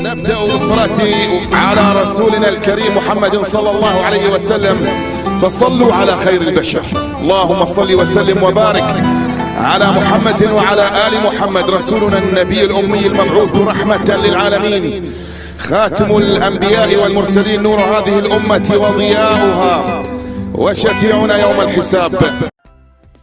نبدأ بالصلاة على رسولنا الكريم محمد صلى الله عليه وسلم، فصلوا على خير البشر. اللهم صل وسلم وبارك على محمد وعلى آل محمد، رسولنا النبي الأمي المبعوث رحمة للعالمين، خاتم الأنبياء والمرسلين، نور هذه الأمة وضياؤها، وشفيعنا يوم الحساب.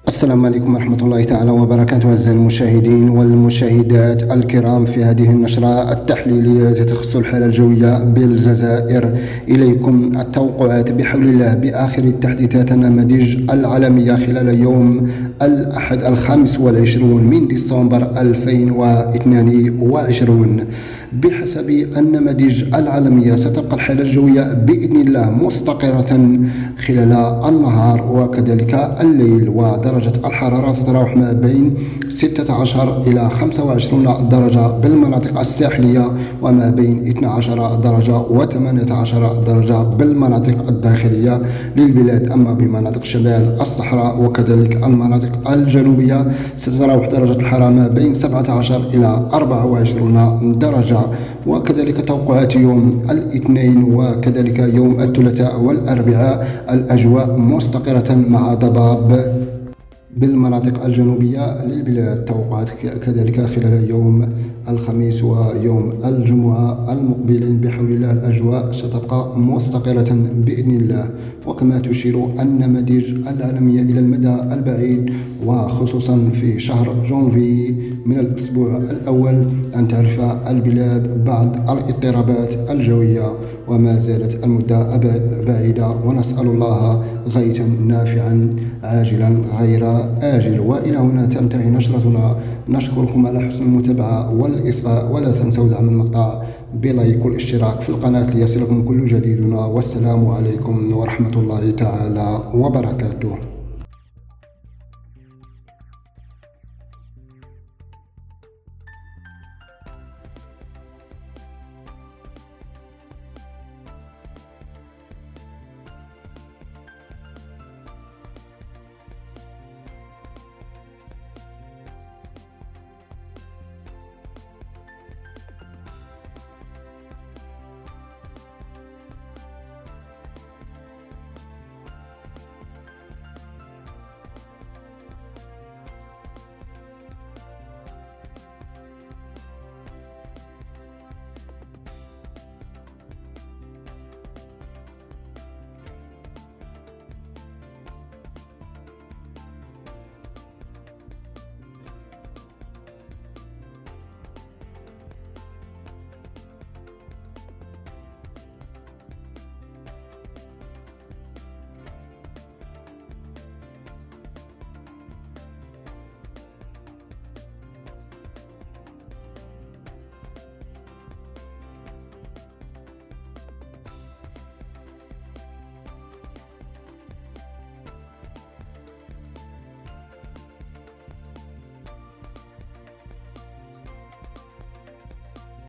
السلام عليكم ورحمة الله تعالى وبركاته. أعزائي المشاهدين والمشاهدات الكرام، في هذه النشرة التحليلية التي تخص الحالة الجوية بالجزائر، إليكم التوقعات بحول الله بآخر التحديثات النماذج العالمية خلال يوم الأحد 25 من ديسمبر 2022. بحسب النماذج العالمية ستبقى الحالة الجوية بإذن الله مستقرة خلال النهار وكذلك الليل، ودرجة الحرارة تتراوح ما بين 16 إلى 25 درجة بالمناطق الساحلية، وما بين 12 درجة و18 درجة بالمناطق الداخلية للبلاد. أما بمناطق شمال الصحراء وكذلك المناطق الجنوبية ستتراوح درجة الحرارة ما بين 17 إلى 24 درجة. وكذلك توقعات يوم الاثنين وكذلك يوم الثلاثاء والأربعاء الأجواء مستقرة مع ضباب بالمناطق الجنوبية للبلاد. توقعات كذلك خلال يوم الخميس ويوم الجمعة المقبلين بحول الله الأجواء ستبقى مستقرة بإذن الله. وكما تشير النماذج العالمية إلى المدى البعيد، وخصوصا في شهر جونفي من الأسبوع الأول، أن تعرف البلاد بعض الاضطرابات الجوية، وما زالت المدة بعيدة، ونسأل الله غيثا نافعا عاجلا غير آجل. وإلى هنا تنتهي نشرتنا، نشكركم على حسن المتابعة والإصغاء، ولا تنسوا دعم المقطع بلايك والاشتراك في القناة ليصلكم كل جديدنا، والسلام عليكم ورحمة الله تعالى وبركاته.